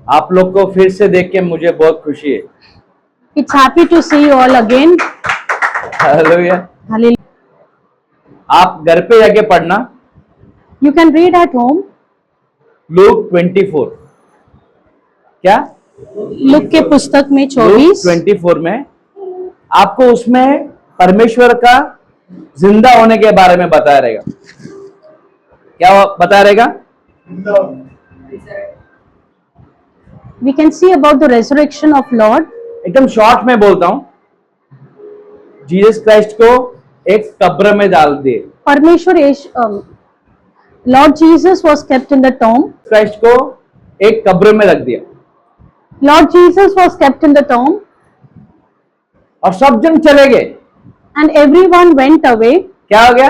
आप लोग को फिर से देख के मुझे बहुत खुशी है। It's happy to see you all again. Hallelujah. Hallelujah. आप घर पे जाके पढ़ना You can read at home. Look 24। क्या? लूक के पुस्तक में 24 24 में आपको उसमें परमेश्वर का जिंदा होने के बारे में बताया रहेगा। क्या बताया रहेगा? We can see about the resurrection of Lord. एकदम शॉर्ट में बोलता हूं, जीसस क्राइस्ट को एक कब्र में डाल दिए। परमेश्वर Lord Jesus was kept in the tomb. Christ को एक कब्र में रख दिया Lord Jesus was kept in the tomb. और सब जन चले गए। And everyone went away. क्या हो गया?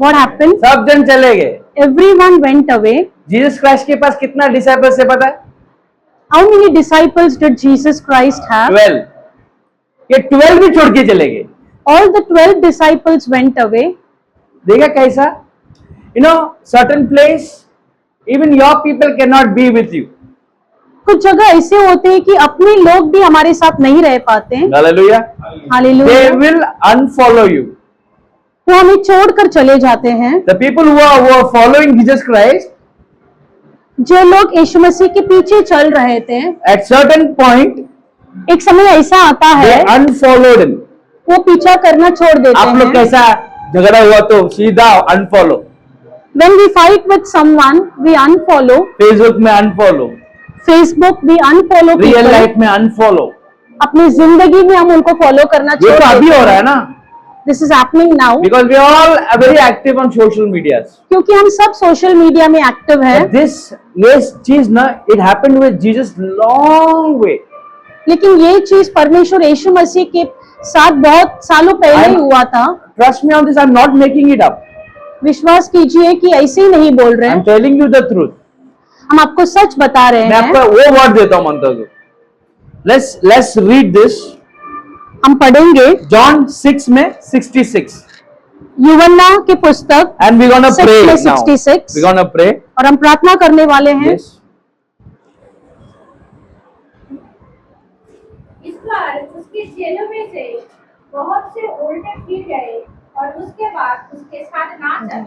What happened? सब जन चले गए। Everyone went away. Jesus Christ के पास कितना डिसाइपल्स है पता है? How many disciples did Jesus Christ have? 12। ये 12 भी छोड़ के चले गए। All the 12 disciples went away. देखा कैसा? You know, certain place, even your people cannot be with you. कुछ जगह ऐसे होते हैं कि अपने लोग भी हमारे साथ नहीं रह पाते हैं। Hallelujah. They Hallelujah. will unfollow you. वो हमें छोड़कर चले जाते हैं। The people who are following Jesus Christ, जो लोग यीशु मसीह के पीछे चल रहे थे, at certain point, एक समय ऐसा आता they है unfollowed him. वो पीछा करना छोड़ देते आप लोग हैं। कैसा झगड़ा हुआ तो सीधा unfollow, When we fight with someone, we unfollow. Facebook में unfollow, Facebook we unfollow real people. life में unfollow। अपनी जिंदगी में हम उनको फॉलो करना ये छोड़ तो अभी देते हो रहा है हैं। ना, This is happening now. because we are all very active on social medias. क्योंकि हम सब सोशल मीडिया में एक्टिव हैं। But this चीज ना, it happened with Jesus long way. लेकिन ये चीज परमेश्वर यीशु मसीह के साथ बहुत सालों पहले ही हुआ था। Trust me on this, I'm not making it up. विश्वास कीजिए कि ऐसे ही नहीं बोल रहे I'm हैं, telling you the truth. हम आपको सच बता रहे मैं आपको हैं। वो वर्ड देता हूं मंत्र को। Let's read this. हम पढ़ेंगे John 6 में 66. यूहन्ना की पुस्तक And we're gonna 6 pray में now. 66 We're gonna pray. और हम प्रार्थना करने वाले हैं। Yes. इस बार उसके चेलों में से बहुत से उल्टे फिर गए और उसके बाद उसके साथ ना चले।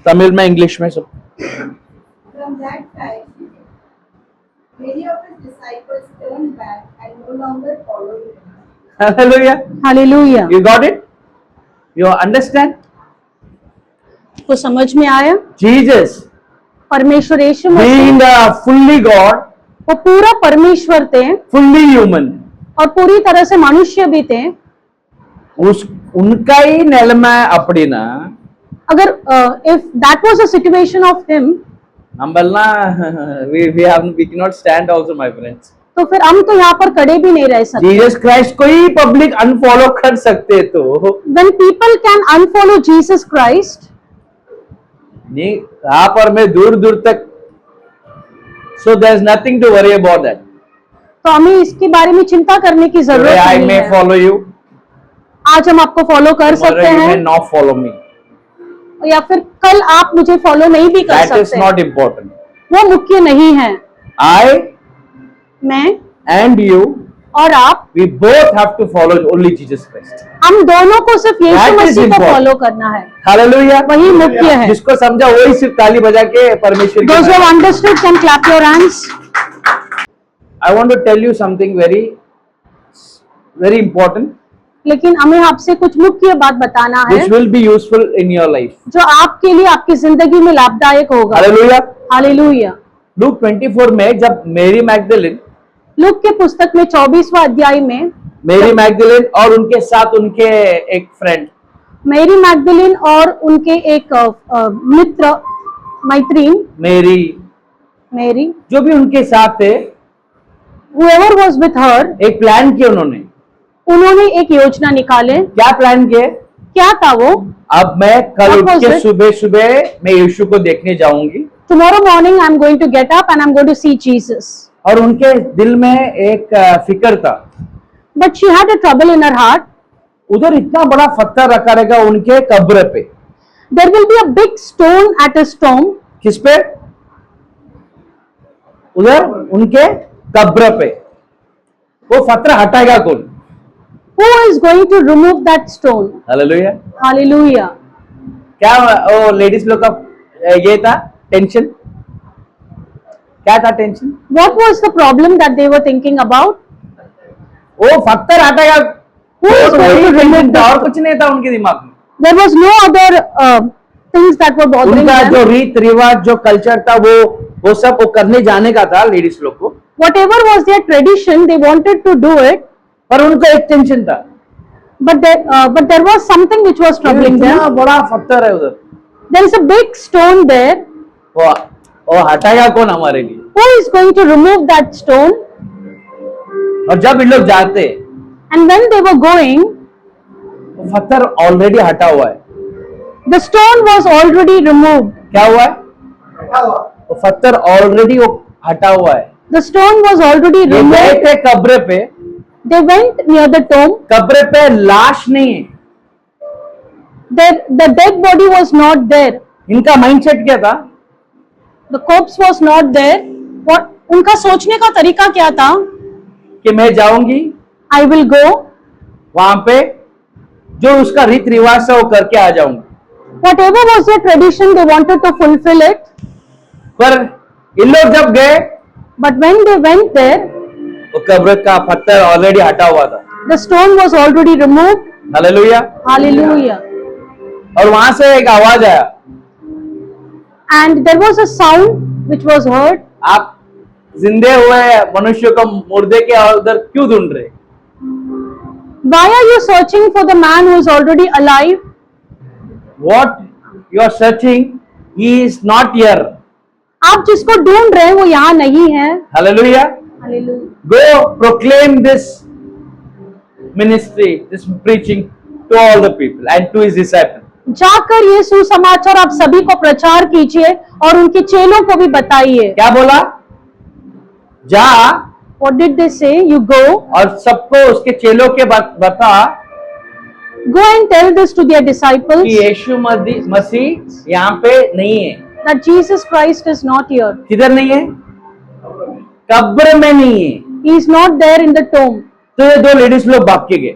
तमिल में, इंग्लिश में सब। From that time, many of his disciples turned back and no longer followed him. Hallelujah. Hallelujah. You got it? You understand? को समझ में आया? Jesus, परमेश्वर यीशु मसीह being a fully God, वो पूरा परमेश्वर थे fully human, और पूरी तरह से मनुष्य भी थे। उनका ही निலைமை அப்படினா अगर if that was a situation of him, நம்மெல்லாம் we cannot stand also, my friends. तो फिर हम तो यहाँ पर खड़े भी नहीं रह सकते। जीसस क्राइस्ट को ही पब्लिक अनफॉलो कर सकते तो When people can unfollow Jesus Christ, नहीं यहाँ पर मैं दूर दूर तक, so there is nothing to worry about that. तो हमें इसके बारे में चिंता करने की Today जरूरत I नहीं may है। follow you, आज हम आपको फॉलो कर tomorrow सकते you may हैं not follow me. या फिर कल आप मुझे फॉलो नहीं भी कर That is सकते। not important. वो मुख्य नहीं है। I मैं and you, और आप, we both have to follow only Jesus Christ. हम दोनों को सिर्फ That यीशु is मसीह को important. फॉलो करना है। Hallelujah. वही मुख्य है। जिसको समझा वही सिर्फ ताली बजा के परमेश्वर की Those who have understood can clap your hands. I want to tell you something very important, लेकिन हमें आपसे कुछ मुख्य बात बताना है which will be useful in your life. जो आपके लिए आपकी जिंदगी में लाभदायक होगा। Hallelujah. हालेलुया। लूक 24 में जब मेरी मैगदलीन, लूक के पुस्तक में 24वां अध्याय में मेरी मैगदलीन और उनके साथ उनके एक फ्रेंड, मैरी मैगदलीन और उनके एक मित्र मैत्रीन मेरी जो भी उनके साथ थे, whoever was with her, एक प्लान किया उन्होंने एक योजना निकाले। क्या प्लान किए? क्या था वो? अब मैं कल What उठ was के it? सुबह सुबह मैं यीशु को देखने जाऊंगी। Tomorrow morning I am going to get up and I am going to see Jesus. और उनके दिल में एक फिक्र था, But she had a trouble in her heart. उधर इतना बड़ा पत्थर रखा रहेगा उनके कब्र पे। There will be a big stone at his tomb. किस पे? उधर उनके कब्र पे, वो पत्थर हटाएगा कौन? Who is going to remove that stone? Hallelujah. Hallelujah. क्या वो लेडीज लोग का ये था टेंशन? क्या था tension? What was the problem that they were thinking about? वो पत्थर हटाएगा, Who is going वही to टेंशन remove था, और the, कुछ नहीं था उनके दिमाग में। there was no other things that were bothering उनका them. जो रीत रिवाज जो कल्चर था वो सब वो करने जाने का था लेडीज लोग को, Whatever was their tradition, they wanted to do it, पर उनको एक टेंशन था, but there was something which was troubling इतना them. बड़ा पत्थर है उधर, There is a big stone there. वो हटाएगा कौन हमारे लिए? Who is going to remove that stone? और जब इन लोग जाते, And when they were going, वो पत्थर ऑलरेडी हटा हुआ है। the stone was already removed. क्या हुआ है? वो पत्थर ऑलरेडी वो हटा हुआ है। The stone was already ये गए removed. थे कब्र पे, They went near the tomb. कब्र पे लाश नहीं है। The dead body was not there. इनका माइंडसेट क्या था? The corpse was not there. What उनका सोचने का तरीका क्या था? कि मैं जाऊंगी I will go. वहां पे, जो उसका रीत रिवाज है वो करके आ जाऊंगी। Whatever was their tradition, they wanted to fulfill it. पर इन लोग जब गए, But when they went there, वो कब्र का पत्थर ऑलरेडी हटा हुआ था। the stone was already removed. Hallelujah. Hallelujah. और वहां से एक आवाज आया, And there was a sound which was heard. आप जिंदे हुए मनुष्य को मुर्दे के उधर क्यों ढूंढ रहे? Why are you searching for the man who is already alive? What you are searching, he is not here. आप जिसको ढूंढ रहे हैं वो यहाँ नहीं है. Hallelujah. Hallelujah. Go proclaim this ministry, this preaching to all the people and to his disciples. जाकर ये सुसमाचार आप सभी को प्रचार कीजिए और उनके चेलों को भी बताइए. क्या बोला? जा What did they say? You go. और सबको उसके चेलों के बता Go and tell this to their disciples कि यीशु मसीह यहाँ पे नहीं है। that Jesus Christ is not here. किधर नहीं है? कब्र में नहीं है। He is not there in the tomb. तो ये दो लेडीज लोग भाग के गए।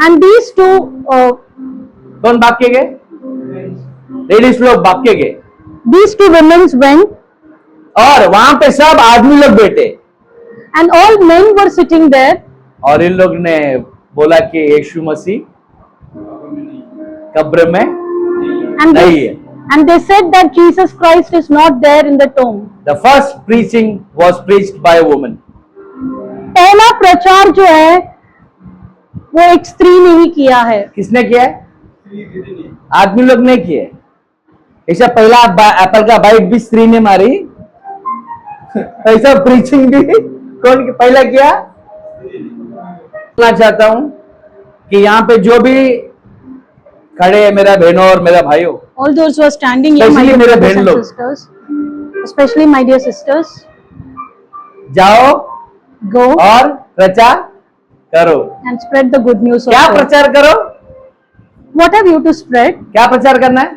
And these two, कौन भाग के गए? लेडीज लोग भाग के गए these two women went, और वहां पे सब आदमी लोग बैठे and all men were sitting there. और इन लोग ने बोला कि यीशु मसीह कब्र में And नहीं they, है। and they said that Jesus Christ is not there in the tomb. The first preaching was preached by a woman. पहला प्रचार जो है वो एक स्त्री ने ही किया है. किसने किया है? आदमी लोग ने किया है। ऐसा पहला एप्पल का बाइट भी स्त्री ने मारी, ऐसा प्रीचिंग भी कौन पहला किया? बोलना चाहता हूं कि यहाँ पे जो भी खड़े हैं मेरा बहनों और मेरा भाइयों, All those who are standing here, my Especially dear मेरे brothers बहन and लोग। sisters, especially my dear sisters, जाओ go और प्रचार करो। and spread the good news of क्या God. प्रचार करो? What have you to spread? क्या प्रचार करना है?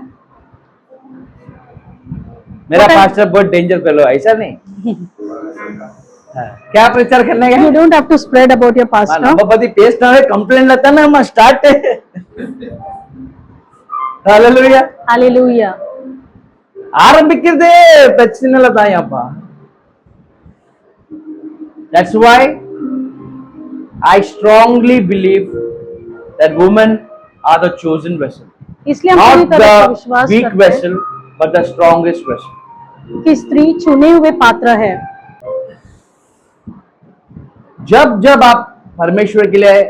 मेरा What have- पास्टर बहुत डेंजर फेलो, ऐसा नहीं। हाँ, क्या प्रचार करना है? You don't have to spread about your pastor. Number test ना कंप्लेंट लेता ना हम स्टार्ट हालेलुया Hallelujah. ஆரம்பிக்கிறதே பிரச்சனைல தான்ப்பா. That's why I strongly believe that women are the chosen vessel, इसलिए हम पूरी not तरह से the विश्वास weak करते हैं vessel but the strongest vessel. कि स्त्री चुने हुए पात्र है. जब जब आप परमेश्वर के लिए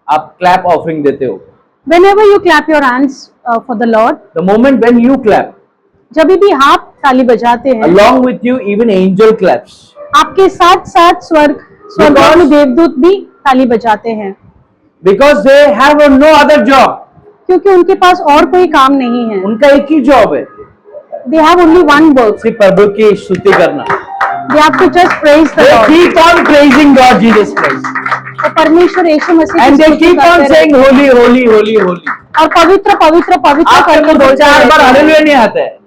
आप क्लैप ऑफरिंग देते हो, Whenever you clap your hands for the Lord, the moment when you clap, जब भी आप ताली बजाते हैं, along with you even angel claps, आपके साथ साथ स्वर्ग में देवदूत भी ताली बजाते हैं, because they have no other job. क्योंकि उनके पास और कोई काम नहीं है. उनका एक ही जॉब है, They have only one work. सिर्फ प्रभु की स्तुति करना। They have to just praise the They Lord. keep on praising God Jesus Christ तो परमेश्वर यीशु मसीह and की they स्तुति keep on करते saying रहते हैं. holy holy holy holy. और पवित्र पवित्र पवित्र आपके करके मुंह से बोलते 4 बार रहते हैं. हालेलुया नहीं आता है,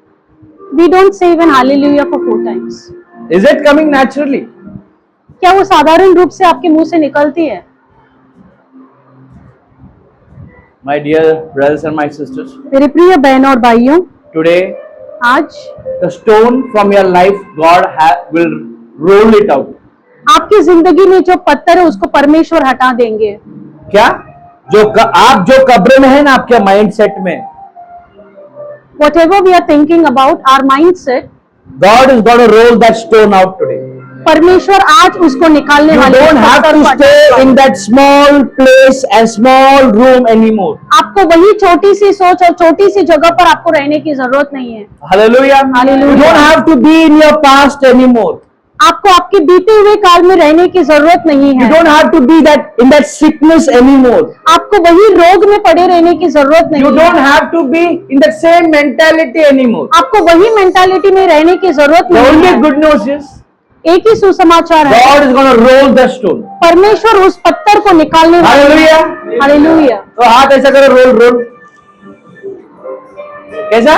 We don't say even hallelujah for 4 times. Is it coming naturally? क्या वो साधारण रूप से आपके मुंह से निकलती है? My dear brothers and my sisters, मेरे प्रिय बहनों और भाइयों, today आज the stone from your life, God will roll it out. आपकी जिंदगी में जो पत्थर है उसको परमेश्वर हटा देंगे। क्या? आप जो कब्र में है ना आपके माइंडसेट में, Whatever we are thinking about our mindset, God is going to roll that stone out today. परमेश्वर आज उसको निकालने You वाले हैं, don't have पत्थर to को stay हटाने in that small place and small room anymore. आपको वही छोटी सी सोच और छोटी सी जगह पर आपको रहने की जरूरत नहीं है। Hallelujah. Hallelujah. You don't have to be in your past anymore. आपको आपके बीते हुए काल में रहने की जरूरत नहीं You है। don't have to be in that sickness anymore. आपको वही रोग में पड़े रहने की जरूरत नहीं You है। don't have to be in that same mentality anymore. आपको वही मेंटालिटी में रहने की जरूरत The नहीं only है। good news is एक ही सुसमाचार है, God is going to roll the stone. परमेश्वर उस पत्थर को निकालने वाले हैं। Hallelujah. हालेलुया। तो हाथ ऐसा करो, रोल रोल। कैसा?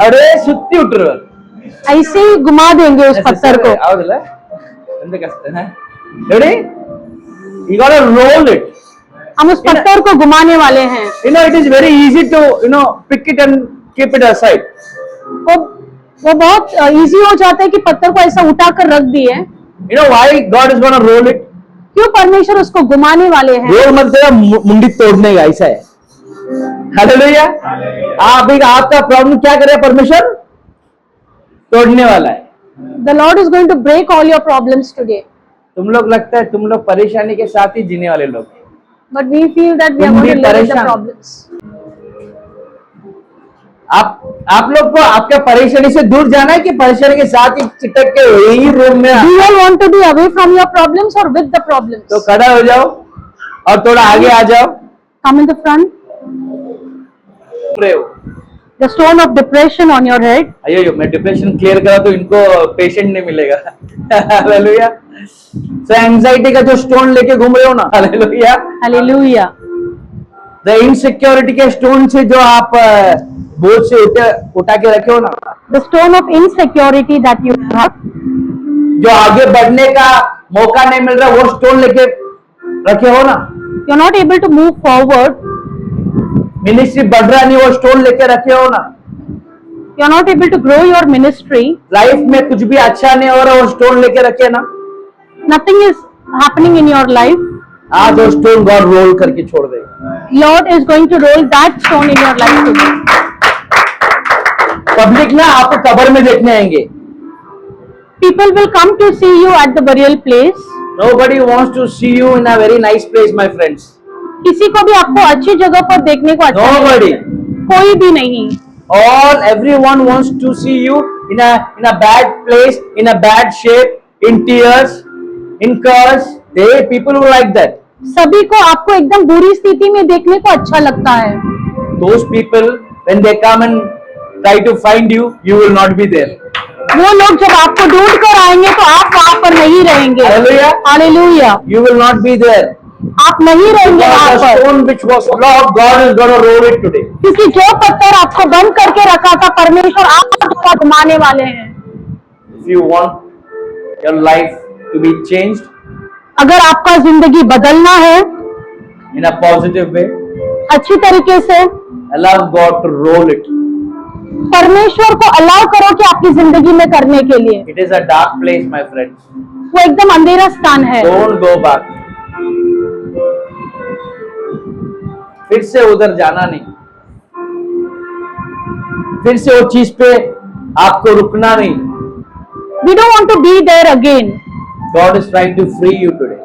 अरे सुत्ती उठ रहा ऐसे ही घुमा देंगे उस पत्थर को। ಹೌದಲ್ಲ ಎಂತ ಕಷ್ಟ ready you got to roll it. हम उस पत्थर को घुमाने वाले हैं। It is very easy to pick it and keep it aside. वो बहुत इजी हो जाता है कि पत्थर को ऐसा उठाकर रख दिए। Why God is going to roll it? क्यों परमेश्वर उसको घुमाने वाले हैं? रोल मतलब मुंडी तोड़ने का, ऐसा है। हालेलुया। आपका प्रॉब्लम क्या करे परमेश्वर? तोड़ने वाला है। The Lord is going to break all your problems today. तुम लोग लगता है तुम लोग परेशानी के साथ ही जीने वाले लोग, But we feel that we are तुम going भी to live with the परेशान। problems. आप लोग को आपका परेशानी से दूर जाना है कि परेशानी के साथ ही चिपक के यही रूम में Do you all want to be away from your problems or with the problems? तो खड़ा हो जाओ और थोड़ा आगे आ जाओ। Come in the front. रहे हो The stone of depression on your head. अयो मैं डिप्रेशन क्लियर करा तो इनको पेशेंट नहीं मिलेगा। हालेलुया। सो एंजाइटी का जो स्टोन लेके घूम रहे हो ना, हालेलुया। Hallelujah. द इनसिक्योरिटी के स्टोन से जो आप बोझ से उठा के रखे हो ना, The stone of insecurity that you have. जो आगे बढ़ने का मौका नहीं मिल रहा, वो स्टोन लेके रखे हो ना। You're not able to move forward. Ministry बढ़ रहा नहीं, वो स्टोन लेके रखे हो ना। You're not able to grow your ministry. Life में कुछ भी अच्छा नहीं हो रहा, वो स्टोन लेके रखे ना। Nothing is happening in your life. आज वो स्टोन गॉड रोल करके छोड़ दे। Lord is going to roll that stone in your life today. Public ना आपको कब्र में देखने आएंगे। People will come to see you at the burial place. Nobody wants to see you in a very nice place, my friends. किसी को भी आपको अच्छी जगह पर देखने को अच्छा नहीं Nobody. लगता। कोई भी नहीं। Everyone wants to see you in a bad place, in a bad shape, in tears, in curse. People who like that. सभी को आपको एकदम बुरी स्थिति में देखने को अच्छा लगता है। Those people, when they come and try to find you, you will not be there. वो लोग जब आपको ढूंढ कर आएंगे तो आप वहाँ पर नहीं रहेंगे। Hallelujah. Hallelujah. You will not be there. आप नहीं रहेंगे वहाँ Because the पर, stone which was locked, God is going to roll it today. क्योंकि जो पत्थर आपको बंद करके रखा था परमेश्वर आपको घुमाने वाले हैं। If you want your life to be changed अगर आपका जिंदगी बदलना है in a positive way, अच्छी तरीके से, allow God to roll it. परमेश्वर को अलाउ करो कि आपकी जिंदगी में करने के लिए। It is a dark place, my friends. वो एकदम अंधेरा स्थान है। Don't go back. फिर से उधर जाना नहीं, फिर से वो चीज पे आपको रुकना नहीं। We don't want to be there again. God is trying to free you today.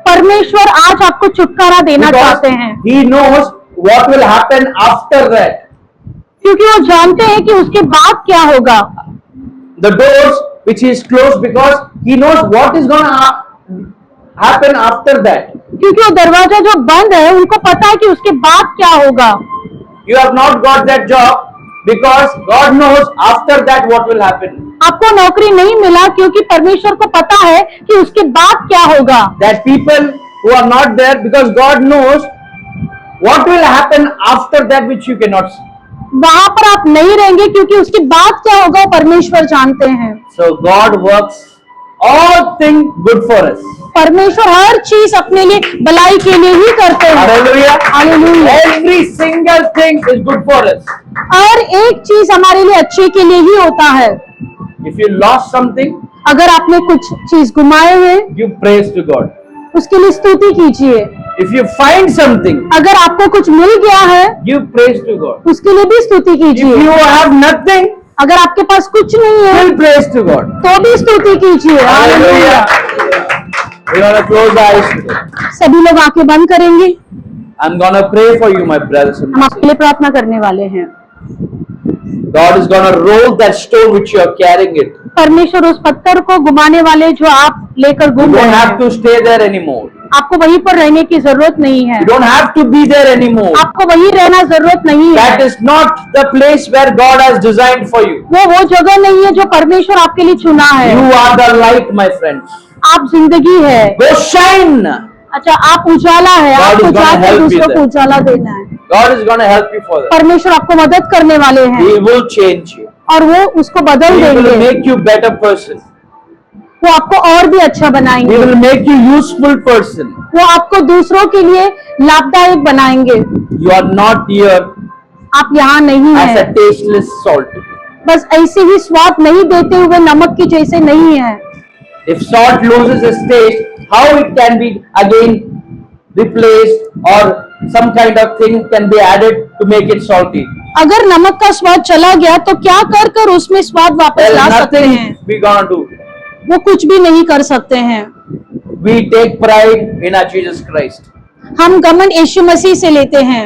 परमेश्वर आज आपको छुटकारा देना चाहते हैं, He knows what will happen after that. क्योंकि वो जानते हैं कि उसके बाद क्या होगा। The doors which is closed, because He knows what is going to happen after that. क्योंकि वो दरवाजा जो बंद है उनको पता है कि उसके बाद क्या होगा। You have not got that job because God knows after that what will happen. आपको नौकरी नहीं मिला क्योंकि परमेश्वर को पता है कि उसके बाद क्या होगा। That people who are not there, because God knows what will happen after that which you cannot see. वहां पर आप नहीं रहेंगे, क्योंकि उसके बाद क्या होगा वो परमेश्वर जानते हैं। So God works all things good for us. परमेश्वर हर चीज अपने लिए भलाई के लिए ही करते हैं। Hallelujah. Hallelujah. Every single thing is good for us. हर एक चीज हमारे लिए अच्छे के लिए ही होता है। If you lost something, अगर आपने कुछ चीज गुमाए हैं, give praise to God. उसके लिए स्तुति कीजिए। If you find something, अगर आपको कुछ मिल गया है, give praise to God. उसके लिए भी स्तुति If कीजिए। you have nothing, अगर आपके पास कुछ नहीं है, give praise to God. तो भी स्तुति कीजिए। Hallelujah. We're gonna close our eyes today. सभी लोग आंखें बंद करेंगे। I'm gonna pray for you, my brothers and हम आपके sisters. लिए प्रार्थना करने वाले हैं। God is gonna roll that stone which you are carrying it. परमेश्वर उस पत्थर को घुमाने वाले जो आप लेकर You घूम रहे don't have हैं, to stay there anymore. आपको वहीं पर रहने की जरूरत नहीं है। You don't have to be there anymore. आपको वहीं रहना जरूरत नहीं That है। is not the place where God has designed for you. वो जगह नहीं है जो परमेश्वर आपके लिए चुना है। You are the light, my friends. आप जिंदगी है। Go shine. अच्छा, आप उजाला है। God आपको is gonna जाकर help you दूसरों को there. उजाला देना है। God is gonna help you for that. परमेश्वर आपको मदद करने वाले हैं He will change you. और वो उसको बदल He will देंगे। make you better person. वो आपको और भी अच्छा He बनाएंगे। will make you useful person. वो आपको दूसरों के लिए लाभदायक बनाएंगे। You are not here आप यहाँ नहीं as a है, tasteless salt. बस ऐसे ही स्वाद नहीं देते हुए नमक की जैसे नहीं है। If salt loses its taste, how it can be again replaced or some kind of thing can be added to make it salty? अगर नमक का स्वाद चला गया तो क्या कर कर उसमें स्वाद वापस There ला is सकते nothing हैं? we gonna do. वो कुछ भी नहीं कर सकते हैं। We take pride in our Jesus Christ. हम घमंड यीशु मसीह से लेते हैं।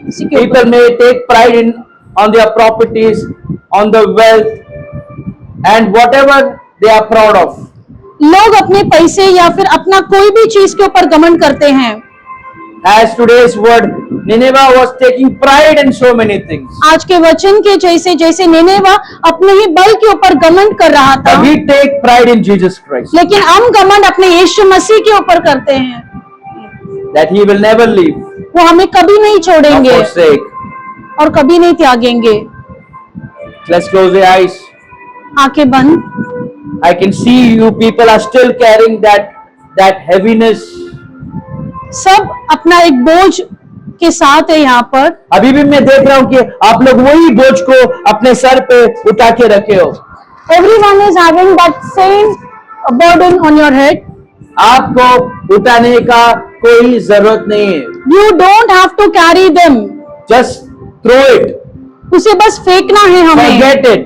इसी के ऊपर People may take pride in on their properties, on the wealth, and whatever they are proud of. लोग अपने पैसे या फिर अपना कोई भी चीज के ऊपर घमंड करते हैं। As today's word, Nineveh was taking pride in so many things. आज के वचन के जैसे जैसे निनेवा अपने ही बल के ऊपर घमंड कर रहा था, But we take pride in Jesus Christ, लेकिन हम घमंड अपने यीशु मसीह के ऊपर करते हैं। that He will never leave वो हमें कभी नहीं nor छोड़ेंगे forsake. और कभी नहीं त्यागेंगे। Let's close the eyes. आंखें बंद। I can see you people are still carrying that heaviness. सब अपना एक बोझ के साथ है यहाँ पर। अभी भी मैं देख रहा हूँ कि आप लोग वही बोझ को अपने सर पे उठा के रखे हो। Everyone is having that same burden on your head. आपको उठाने का कोई जरूरत नहीं है। You don't have to carry them. Just throw it. उसे बस फेंकना है हमें, Forget it.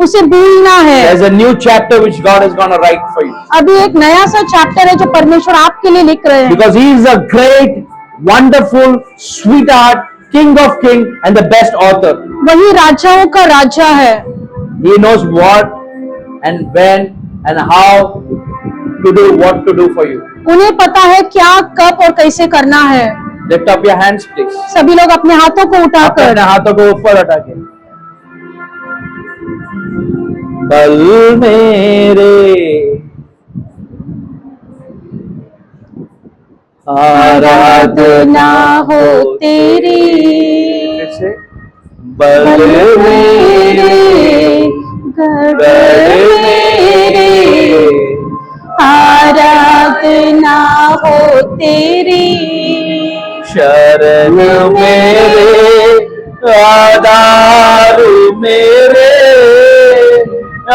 उसे भूलना है। There's a new chapter which God is going to write for you. अभी एक नया सा चैप्टर है जो परमेश्वर आपके लिए लिख रहे हैं, Because He is a great, wonderful, sweetheart, King of Kings and the best author. वही राजाओं का राजा है। He knows what and when and how to do what to do for you. उन्हें पता है क्या, कब और कैसे करना है। Lift up your hands, please. सभी लोग अपने हाथों को अपने उठाकर हाथों को ऊपर उठा के। बल मेरे आराधना हो तेरी, फिर से। बल बल मेरे मेरे गढ़ मेरे, आराधना हो तेरी, शरण मेरे आधार मेरे,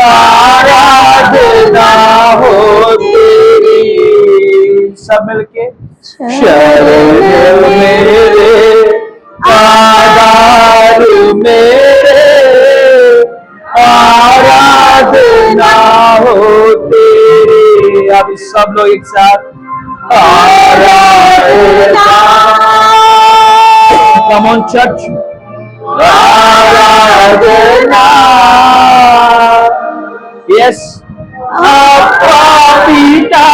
आराधना हो तेरी। सब मिलके शरण मेरे आधार मेरे, आराधना हो तेरी। अभी सब लोग एक साथ आराधना। Come on, church. Aradhana. Yes. आपका पिता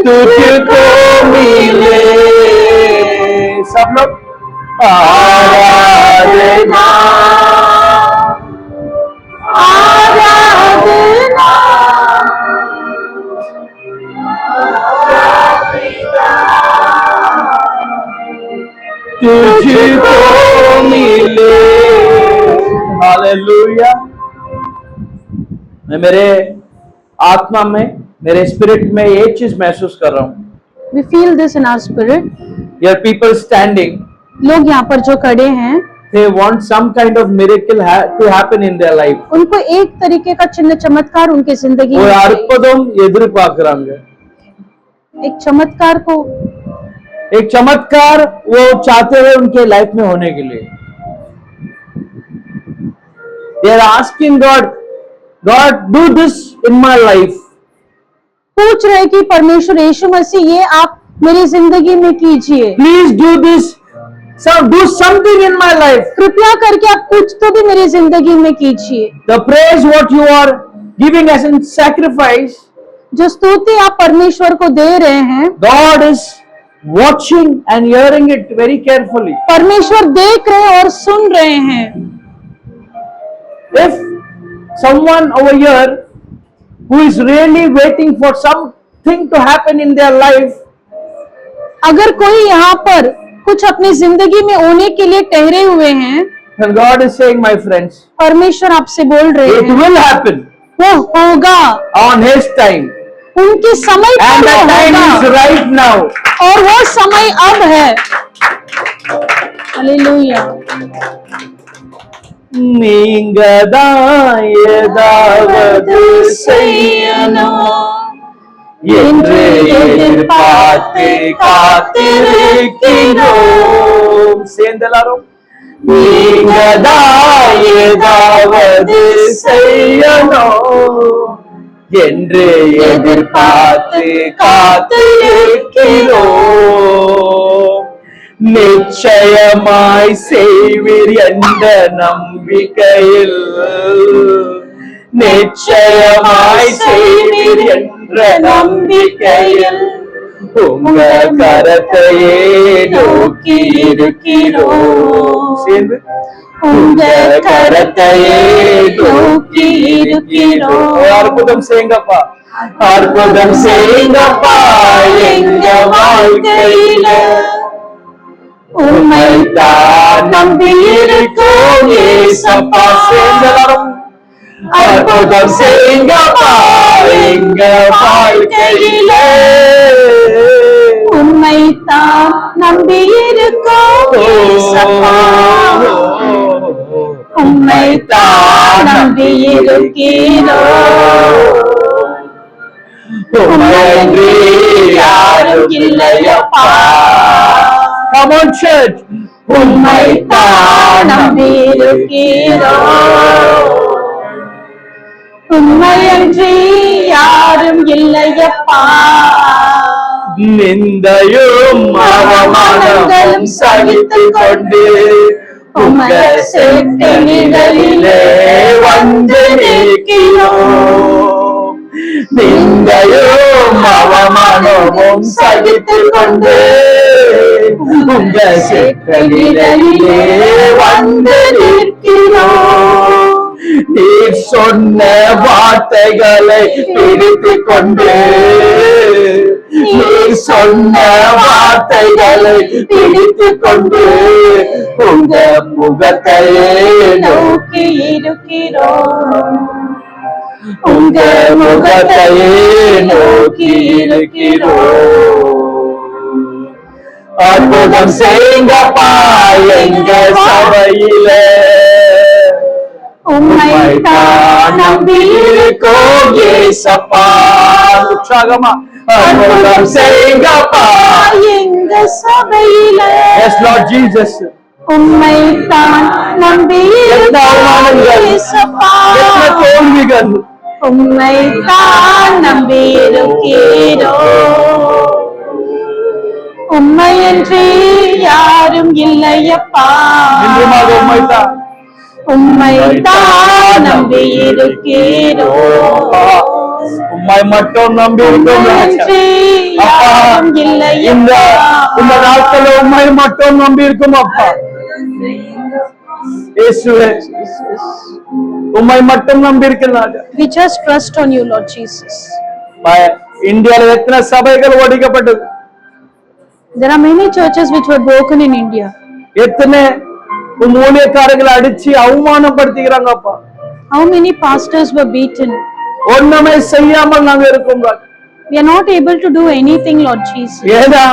तुझको मिले। सब लोग आराधना। आराधना। तुझको मिले। हालेलुया। मैं मेरे आत्मा में, मेरे स्पिरिट में ये चीज महसूस कर रहा हूँ। We feel this in our spirit. Here people standing, लोग यहाँ पर जो खड़े हैं, they want some kind of miracle to happen in their life. उनको एक तरीके का चिन्ह चमत्कार उनकी जिंदगी ஒரு में चाहिए। அற்புதம் எதிர்பார்க்கறாங்க। एक चमत्कार को, एक चमत्कार वो चाहते हैं उनके लाइफ में होने के लिए। They are asking God, God, do this in my life. पूछ रहे कि परमेश्वर यीशु मसीह ये आप मेरी जिंदगी में कीजिए, Please do this. So do something in my life. कृपया करके आप कुछ तो भी मेरी जिंदगी में कीजिए। The praise what you are giving as a sacrifice, जो स्तुति आप परमेश्वर को दे रहे हैं, God is watching and hearing it very carefully. परमेश्वर देख रहे हैं और सुन रहे हैं। If someone over here who is really waiting for something to happen in their life, अगर कोई यहाँ पर कुछ अपनी जिंदगी में होने के लिए ठहरे हुए हैं, then God is saying, my friends, परमेश्वर आपसे बोल रहे it हैं will happen वो होगा, on His time. उनके समय And पर the वो time is होगा right now. और वो समय अब है। हालेलुया। நீங்கதான் ஏதாவது செய்யணும் என்று எதிர்பார்த்து காத்திருக்கிறோம். சேர்ந்து எல்லாரும், நீங்கதான் ஏதாவது செய்யணும் என்று எதிர்பார்த்து காத்திருக்கிறோம். நிச்சயமாய் செய்வீர் என்ற நம்பிக்கையில், நிச்சயமாய் செய்வீர் என்ற நம்பிக்கையில் உங்க கரத்தையே நோக்கி இருக்கிறோம். சேர்ந்து, உங்க கரத்தையே நோக்கி இருக்கிறோம். அற்புதம் செய்யுங்கப்பா, அற்புதம் செய்யுங்கப்பா எங்க வாழ்க்கையில. உம்மைத்தான் நம்பி இருக்கோம் ஏசப்பா. சேர்ந்து எல்லாரும், அற்புதம் செய்யுங்கப்பா எங்க வாழ்க்கையில. உம்மைத்தான் நம்பி இருக்கோம் ஏசப்பா. உம்மைத்தான் நம்பி இருக்கிறோம். உம்மையன்றி யாரும் இல்லையப்பா. Come on church. உம்மைத்தான் நம்பி இருக்கிறோம். உம்மையன்றி யாரும் இல்லையப்பா. நிந்தையும் அவமானங்களும் சகித்துக் கொண்டு உங்க செட்ட நிழலிலே வந்து நிற்கிறோம். நிந்தையும் அவமானமும் சகித்துக் கொண்டு உங்க செட்ட நிழலிலே வந்து நிற்கிறோம். நீர் சொன்ன வார்த்தைகளை பிடித்துக் கொண்டு, நீர் சொன்ன வார்த்தைகளை பிடித்துக் கொண்டு உங்க முகத்தையே நோக்கி இருக்கிறோம். உங்க முகத்தையே நோக்கி இருக்கிறோம். அற்புதம் செய்யுங்கப்பா எங்க சபையில. உம்மைத்தான் நம்பி இருக்கோம் ஏசப்பா. உற்சாகமா அற்புதம் செய்யுங்கப்பா எங்க சபையில. Yes Lord Jesus. உம்மைத்தான் நம்பி எத்தனை அவமானங்கள், ஏசப்பா. எத்தனை தோல்விகள், உம்மைத்தான் நம்பி இருக்கிறோம். உம்மையன்றி யாரும் இல்லையப்பா. நிச்சயமாக உம்மைத்தான், உம்மைத்தான் நம்பி இருக்கிறோம். உம்மை மட்டும் நம்பி இருக்கோம் ராஜா. உம்மையன்றி அப்பா, யாரும் இந்த இல்லையப்பா. இந்த நாட்கள உம்மை மட்டும் நம்பி இருக்கும் அப்பா. இயேசுவே, உம்மை மட்டும் நம்பி இருக்கிறேன் ராஜா. We just trust on you, Lord Jesus. இந்தியால எத்தனை சபைகள் ஒடிக்கப்பட்டது. There are many churches which were broken in India. எத்தனை ஊழியக்காரங்களை அடிச்சு அவமானப்படுத்திக்கிறாங்கப்பா. How many pastors were beaten? ஒண்ணுமே செய்யாமல் நாங்க இருக்கோம் ராஜா. We are not able to do anything, Lord Jesus. ஏதா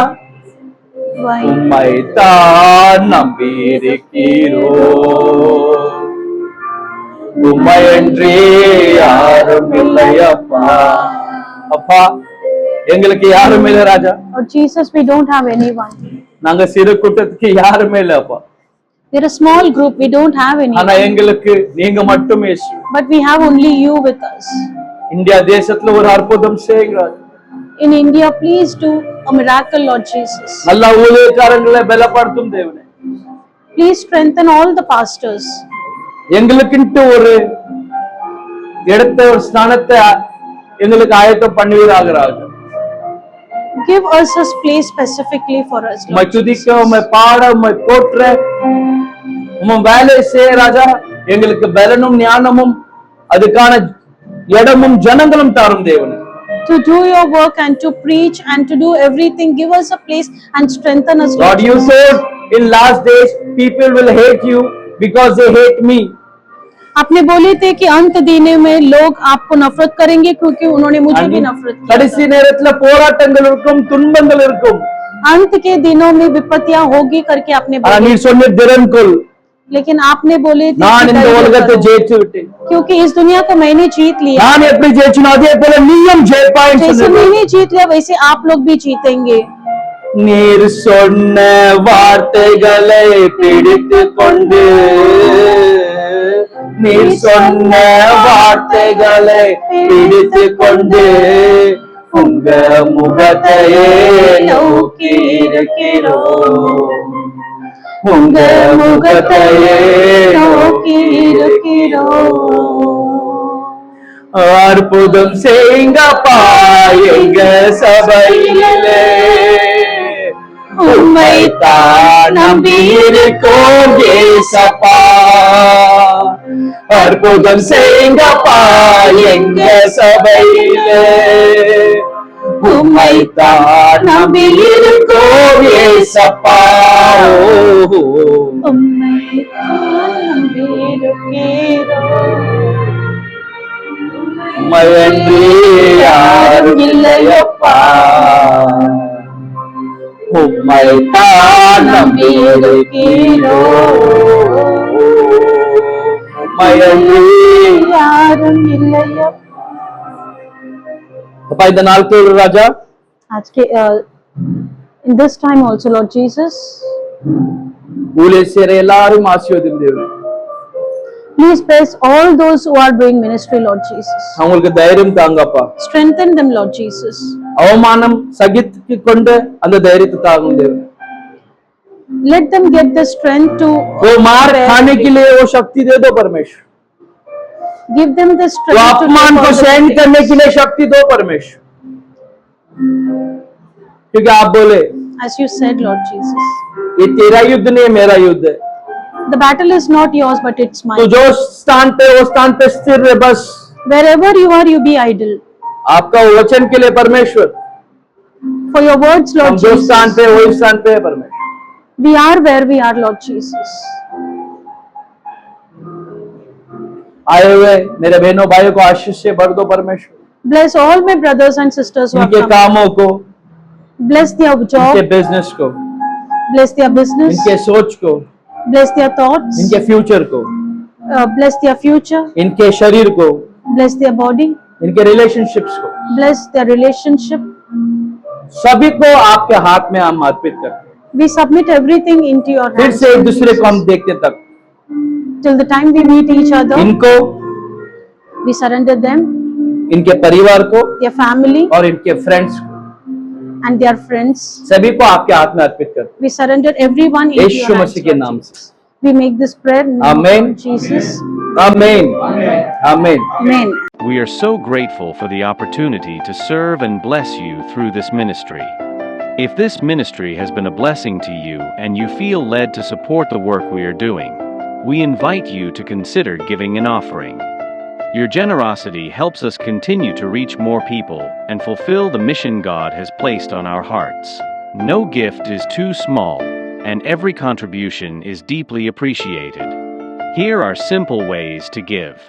Why? உம்மை தான் நம்பியிருக்கிறோ, உம்மையன்றே யாரும் இல்லையப்பா. அப்பா எங்களுக்கு யாரும் இல்லை ராஜா. Lord Jesus, we don't have anyone. நாங்க சிறு கூட்டத்துக்கு யாருமே இல்லப்பா. We're a small group, we don't have ஆனா anyone. எங்களுக்கு நீங்க மட்டும் இயேசு. But we have only you with us. India தேசத்துல ஒரு அற்புதம் செய்கிறார். In India, please do a miracle, Lord Jesus. நல்ல ஊழியக்காரங்களை பலப்படுத்தும் தேவனே. Please strengthen all the pastors. எங்களுக்குன்ட்டு ஒரு இடத்தை, ஒரு ஸ்தானத்தை எங்களுக்கு ஆயத்தம் பண்ணுவீராக ராஜா. Give us a place specifically for us, உம்மை Lord. துதிக்க, உம்மை பாட, உம்மை போற்ற, உம்மை வேலை செய்ய ராஜா எங்களுக்கு பலனும் ஞானமும் அதுக்கான இடமும் ஜனங்களும் தாரும் தேவனே. To do your work and to preach and to do everything, give us a place and strengthen us, Lord. Lord, you said in last days people will hate you because they hate me. आपने बोले थे कि अंत दिनों में लोग आपको नफरत करेंगे क्योंकि उन्होंने मुझे भी नफरत किया கடைசி था। நேரத்துல போராட்டங்கள் இருக்கும், துன்பங்கள் இருக்கும். अंत के दिनों में विपत्तियां होगी करके आपने ஆனா बोले, நீ சொன்ன திறன்கொள், लेकिन आपने बोले थे நான் कि இந்த धैर्य உலகத்தை करो, ஜெயிச்சு விட்டேன். क्योंकि इस दुनिया को मैंने जीत लिया। நான் எப்படி ஜெயிச்சனோ அதே போல நீயும் ஜெயிப்பாய்ன்னு जैसे சொன்னது. मैंने जीत लिया वैसे आप लोग भी जीतेंगे। நீர் சொன்ன வார்த்தைகளை பிடித்துக் கொண்டு, நீர் சொன்ன வார்த்தைகளை பிடித்துக் கொண்டு உங்க முகத்தையே நோக்கி இருக்கிறோம், உங்க முகத்தையே நோக்கி அற்புதம் செய்யுங்கப்பா எங்க சபையிலே, உம்மை தான் நம்பி இருக்கோம் ஏசப்பா. அற்புதம் செய்யுங்கப்பா எங்க சபையிலே, உம்மை தான் நம்பி இருக்கோம் ஏசப்பா. உம்மையன்றி யாரும் இல்லையப்பா, உம்மை தான் நம்பி இருக்கிறோம், உம்மையன்றி யாரும் இல்லையா। அப்பா இந்த நாட்கள் ராஜா आज के in this time also, Lord Jesus, ஊழிய செய்ற எல்லாரும் ஆசீர்வதியும் தேவனே. please bless all those who are doing ministry, Lord Jesus. அவங்களுக்கு தைரியம் தாங்கப்பா. Strengthen them, Lord Jesus. அவமானம் சகித்து கொண்டு அந்த தைரியத்தை தாங்கும் தேவனே. Let them get the strength to वो मार खाने के लिए वो शक्ति दे दो परमेश्वर, give them the वो strength to अपमान take को all the सहन things. करने के लिए शक्ति दो परमेश्वर, क्योंकि आप बोले As you said, Lord Jesus, ये तेरा युद्ध नहीं है, मेरा युद्ध है. the battle is not yours but it's तू mine. जो स्थान पे वो स्थान पे स्थिर रहे बस. Wherever you are, you be idle. आपका वचन के लिए परमेश्वर, For your words, हम Lord जो स्थान Jesus, पे वही स्थान पे है परमेश्वर. we are where we are, Lord Jesus. आए हुए मेरे बहनों भाइयों को आशीष से भर दो परमेश्वर, Bless all my brothers and sisters who have इनके come. कामों को, Bless their इनके job, बिजनेस को, bless their business, इनके सोच को, bless their thoughts, इनके फ्यूचर को, bless their future, इनके शरीर को, bless their body, इनके रिलेशनशिप्स को, bless their relationship. सभी को आपके हाथ में हम अर्पित करते हैं. We submit everything into your फिर hands. से एक Lord दूसरे को हम Jesus. देखते तक Till the time we meet each other, इनको, we surrender them, इनके परिवार को their family और इनके फ्रेंड्स को, and their friends. सभी को आपके हाथ में अर्पित करते हैं. We surrender everyone into Yeshu your hands, मसीह के Lord नाम Jesus. We make this prayer in the name Amen. of Jesus. आमीन आमीन. Amen. We are so grateful for the opportunity to serve and bless you through this ministry. If this ministry has been a blessing to you and you feel led to support the work we are doing, we invite you to consider giving an offering. Your generosity helps us continue to reach more people and fulfill the mission God has placed on our hearts. No gift is too small. and every contribution is deeply appreciated. Here are simple ways to give.